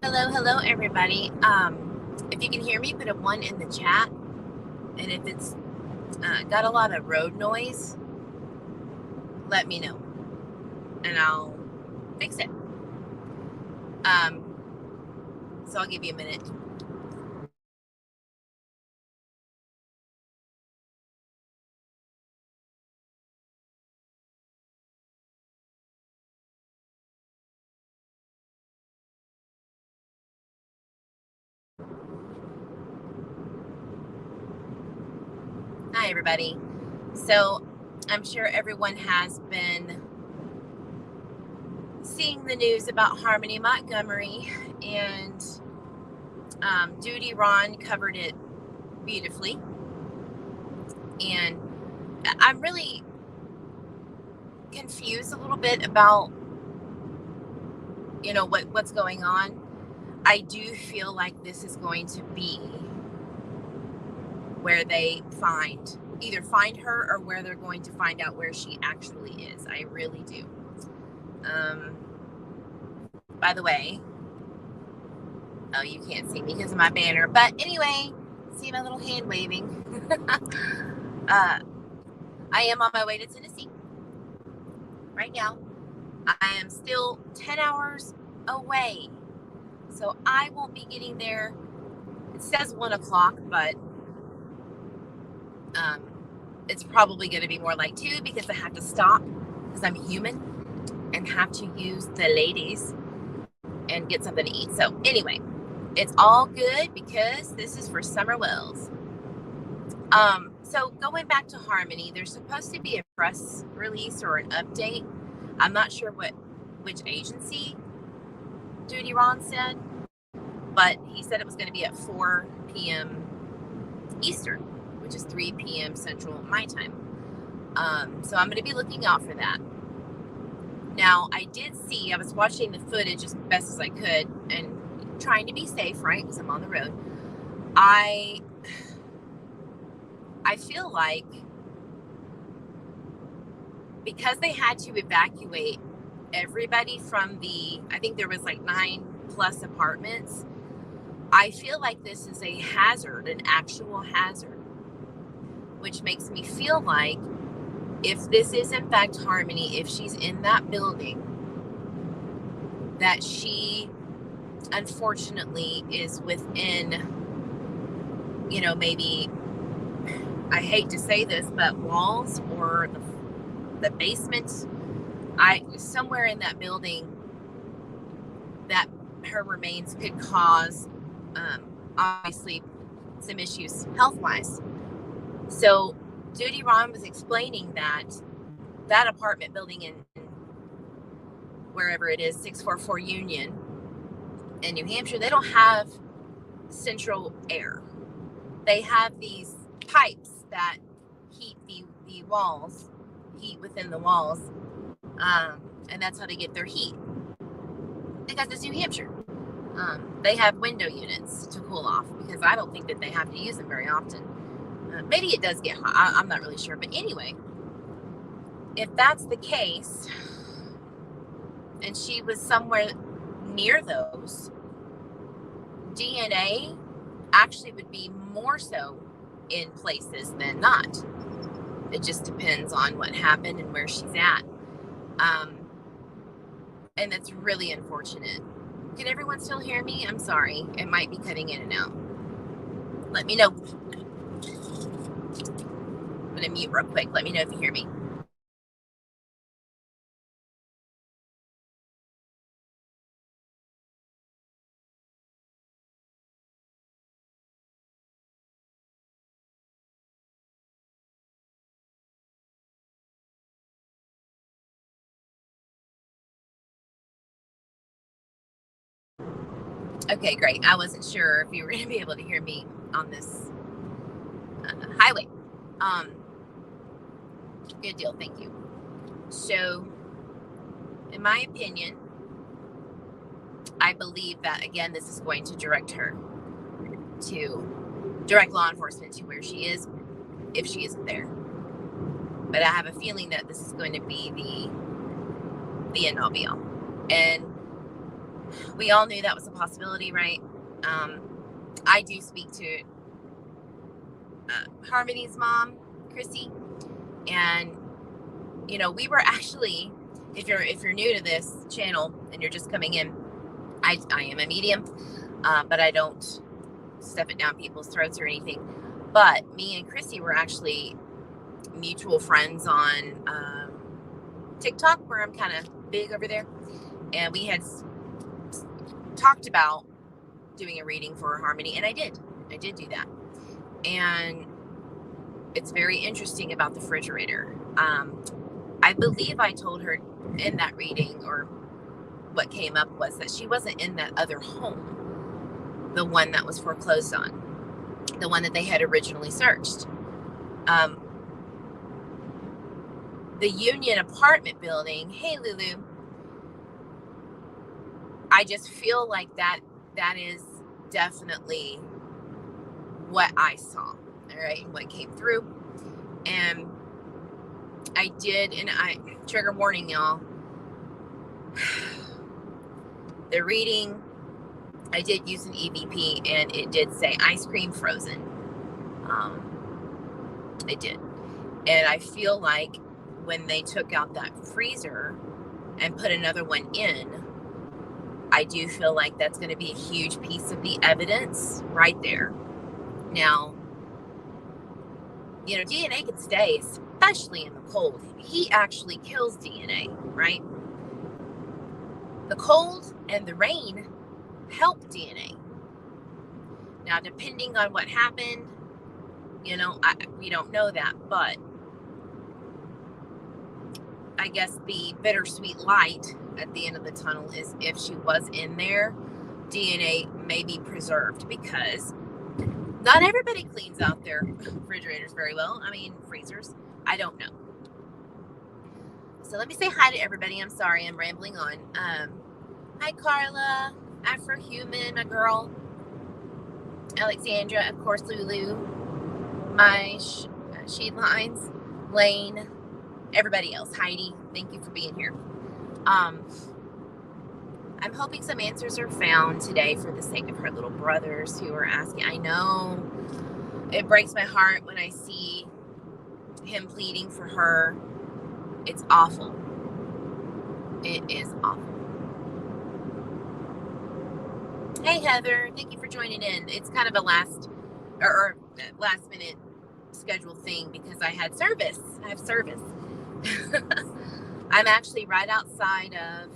Hello, everybody. If you can hear me, put a 1 in the chat. And if it's got a lot of road noise, let me know, and I'll fix it. So I'll give you a minute. Hi, everybody. So I'm sure everyone has been seeing the news about Harmony Montgomery, and Duty Ron covered it beautifully. And I'm really confused a little bit about, what's going on. I do feel like this is going to be where they either find her or where they're going to find out where she actually is. I really do. By the way, oh, you can't see me because of my banner, but anyway, see my little hand waving. I am on my way to Tennessee right now. I am still 10 hours away, so I won't be getting there. It says 1 o'clock, but it's probably going to be more like 2 because I have to stop because I'm human and have to use the ladies and get something to eat. So anyway, it's all good because this is for Summer Wells. So going back to Harmony, there's supposed to be a press release or an update. I'm not sure which agency Duty Ron said, but he said it was going to be at 4 p.m. Eastern, which is 3 p.m. Central my time. So I'm going to be looking out for that. Now, I was watching the footage as best as I could and trying to be safe, right? Because I'm on the road. I feel like because they had to evacuate everybody from I think there was like 9+ apartments. I feel like this is a hazard, an actual hazard, which makes me feel like if this is in fact Harmony, if she's in that building, that she unfortunately is within, maybe, I hate to say this, but walls or the basement, somewhere in that building, that her remains could cause, obviously, some issues health-wise. So Duty Ron was explaining that apartment building in wherever it is, 644 Union in New Hampshire, they don't have central air. They have these pipes that heat the walls, heat within the walls, and that's how they get their heat. Because it's New Hampshire. They have window units to cool off because I don't think that they have to use them very often. Maybe it does get hot. I'm not really sure. But anyway, if that's the case, and she was somewhere near those, DNA actually would be more so in places than not. It just depends on what happened and where she's at. And that's really unfortunate. Can everyone still hear me? I'm sorry. It might be cutting in and out. Let me know. I'm going to mute real quick. Let me know if you hear me. Okay, great. I wasn't sure if you were going to be able to hear me on this highway. Good deal. Thank you. So, in my opinion, I believe that, again, this is going to direct law enforcement to where she is, if she isn't there. But I have a feeling that this is going to be the end all be all. And We all knew that was a possibility, right? I do speak to Harmony's mom, Chrissy, and we were actually, if you're new to this channel and you're just coming in, I am a medium, but I don't stuff it down people's throats or anything. But me and Chrissy were actually mutual friends on TikTok, where I'm kind of big over there, and we had talked about doing a reading for Harmony, and I did do that. And it's very interesting about the refrigerator. I believe I told her in that reading, or what came up was that she wasn't in that other home, the one that was foreclosed on, the one that they had originally searched. The Union apartment building, hey Lulu, I just feel like that is definitely what I saw, all right, what came through. And I did, and trigger warning, y'all, the reading, I did use an EVP, and it did say ice cream frozen. It did. And I feel like when they took out that freezer and put another one in, I do feel like that's going to be a huge piece of the evidence right there. Now, DNA can stay, especially in the cold. Heat actually kills DNA, right? The cold and the rain help DNA. Now, depending on what happened, we don't know that, but I guess the bittersweet light at the end of the tunnel is if she was in there, DNA may be preserved, because not everybody cleans out their refrigerators very well. I mean, freezers. I don't know. So let me say hi to everybody. I'm sorry, I'm rambling on. Hi, Carla, Afrohuman, my girl. Alexandra, of course, Lulu, my Sheet Lines, Lane, everybody else, Heidi, thank you for being here. I'm hoping some answers are found today for the sake of her little brothers who are asking. I know it breaks my heart when I see him pleading for her. It's awful. It is awful. Hey Heather, thank you for joining in. It's kind of a last minute scheduled thing because I had service. I have service. I'm actually right outside of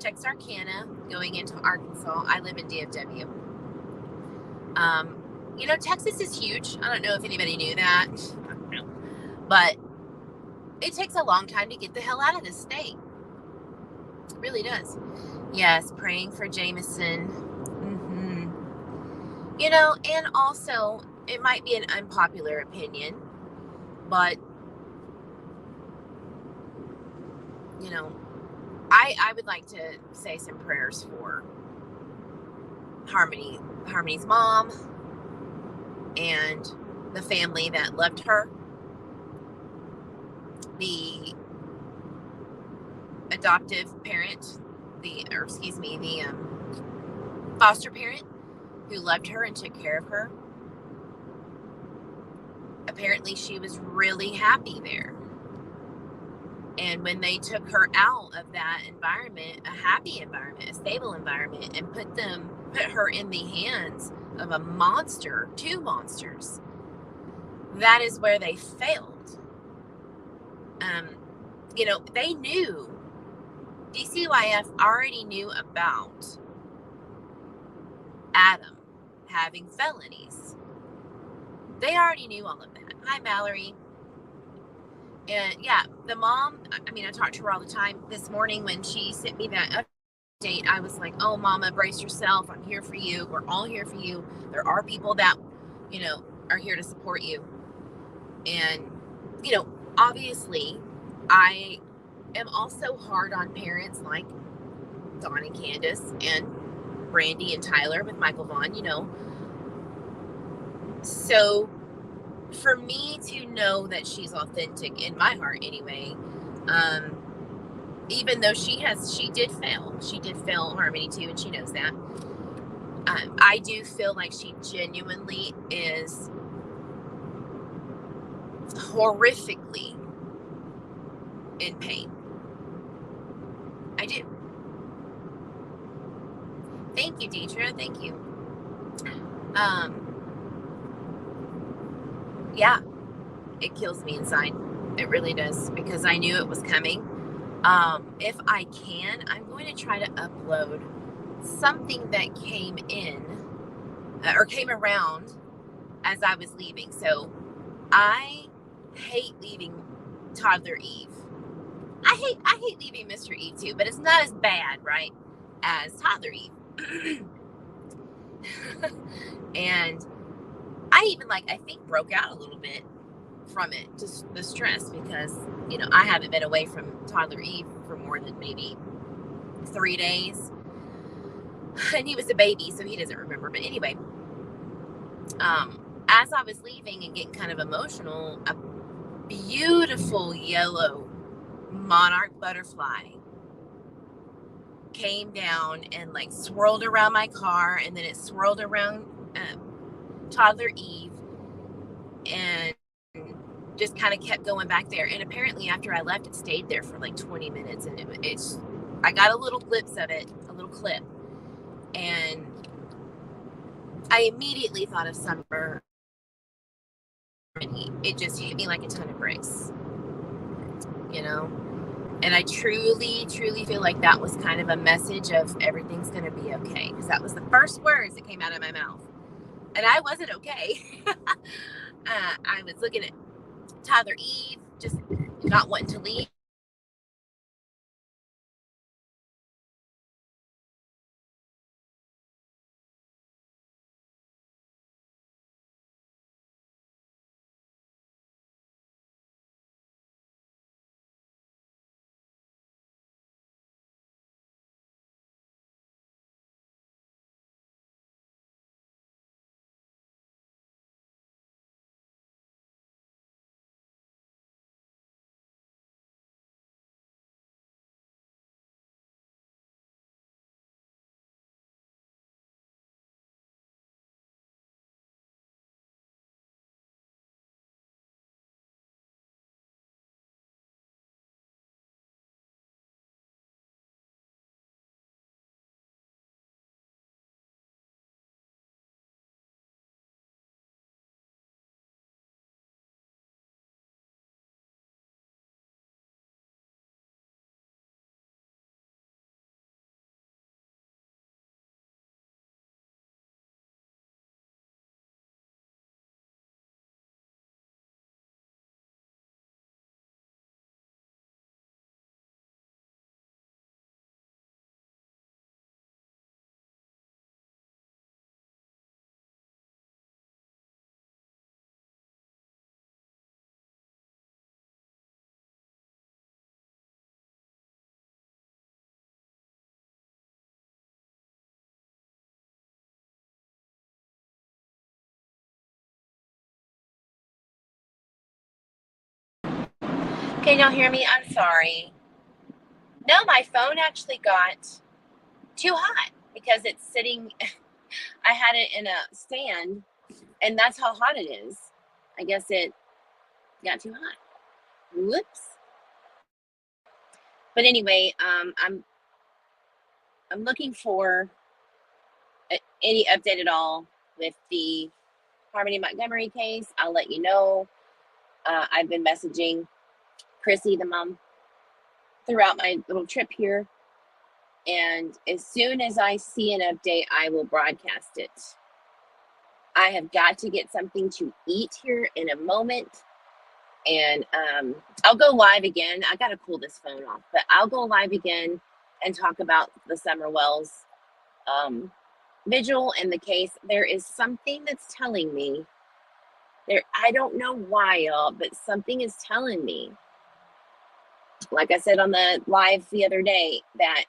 Texarkana going into Arkansas. I live in DFW. Texas is huge. I don't know if anybody knew that. I don't know. But it takes a long time to get the hell out of this state. It really does. Yes, praying for Jameson. And also, it might be an unpopular opinion, but, I would like to say some prayers for Harmony's mom, and the family that loved her, the adoptive parent, the foster parent who loved her and took care of her. Apparently she was really happy there. And when they took her out of that environment, a happy environment, a stable environment, and put her in the hands of a monster, two monsters, that is where they failed. They knew, DCYF already knew about Adam having felonies. They already knew all of that. Hi, Mallory. And yeah, the mom, I talk to her all the time. This morning when she sent me that update, I was like, oh, Mama, brace yourself. I'm here for you. We're all here for you. There are people that, are here to support you. And, obviously, I am also hard on parents like Dawn and Candace and Brandy and Tyler with Michael Vaughn, So for me to know that she's authentic, in my heart anyway, even though she did fail Harmony too, and she knows that. I do feel like she genuinely is horrifically in pain. I do. Thank you, Deidre. Thank you. Yeah, it kills me inside. It really does, because I knew it was coming. If I can, I'm going to try to upload something that came in or came around as I was leaving. So I hate leaving toddler Eve. I hate leaving Mr. Eve too, but it's not as bad, right, as toddler Eve. And I even I think broke out a little bit from it, just the stress, because I haven't been away from toddler Eve for more than maybe 3 days, and he was a baby, so he doesn't remember. But anyway, as I was leaving and getting kind of emotional, a beautiful yellow monarch butterfly came down and swirled around my car, and then it swirled around toddler Eve, and just kind of kept going back there. And apparently after I left, it stayed there for 20 minutes, and I got a little glimpse of it, a little clip, and I immediately thought of Summer. It just hit me like a ton of bricks, and I truly feel like that was kind of a message of everything's going to be okay, because that was the first words that came out of my mouth, and I wasn't okay. I was looking at toddler Eve, just not wanting to leave. Can y'all hear me? I'm sorry. No, my phone actually got too hot because it's sitting. I had it in a stand, and that's how hot it is. I guess it got too hot. Whoops. But anyway, I'm looking for any update at all with the Harmony Montgomery case. I'll let you know. I've been messaging Chrissy, the mom, throughout my little trip here. And as soon as I see an update, I will broadcast it. I have got to get something to eat here in a moment. And I'll go live again. I got to cool this phone off, but I'll go live again and talk about the Summer Wells vigil and the case. There is something that's telling me there. I don't know why, y'all, but something is telling me, like I said on the live the other day, that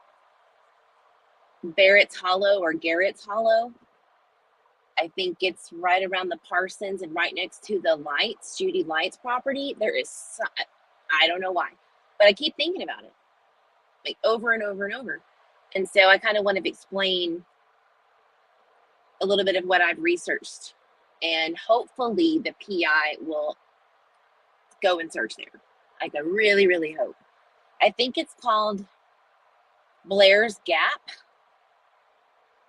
Barrett's Hollow or Garrett's Hollow, I think it's right around the Parsons and right next to the Lights, Judy Lights property. There is, I don't know why, but I keep thinking about it. like over and over and over. And so I kind of want to explain a little bit of what I've researched, and hopefully the PI will go and search there. Like, I really, really hope. I think it's called Blair's Gap,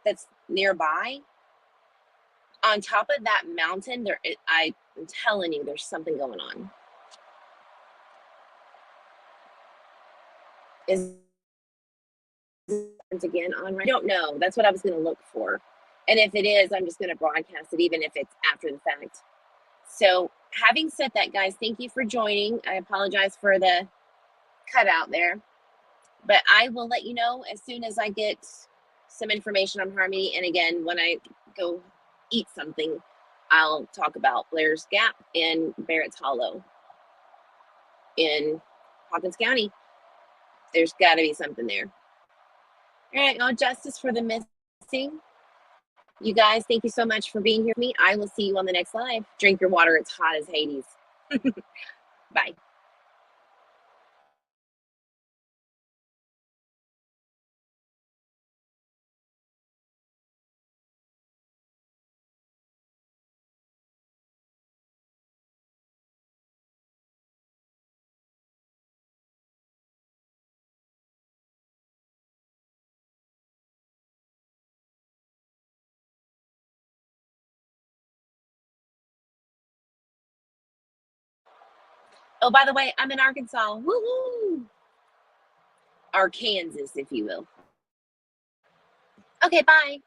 that's nearby. On top of that mountain, I'm telling you, there's something going on. Is it again on? I don't know. That's what I was going to look for. And if it is, I'm just going to broadcast it, even if it's after the fact. So, having said that, guys, thank you for joining. I apologize for the cutout there, but I will let you know as soon as I get some information on Harmony. And again, when I go eat something, I'll talk about Blair's Gap and Barrett's Hollow in Hawkins County. There's got to be something there. All right, no justice for the missing. You guys, thank you so much for being here with me. I will see you on the next live. Drink your water. It's hot as Hades. Bye. Oh, by the way, I'm in Arkansas. Woohoo! Or Kansas, if you will. Okay, bye.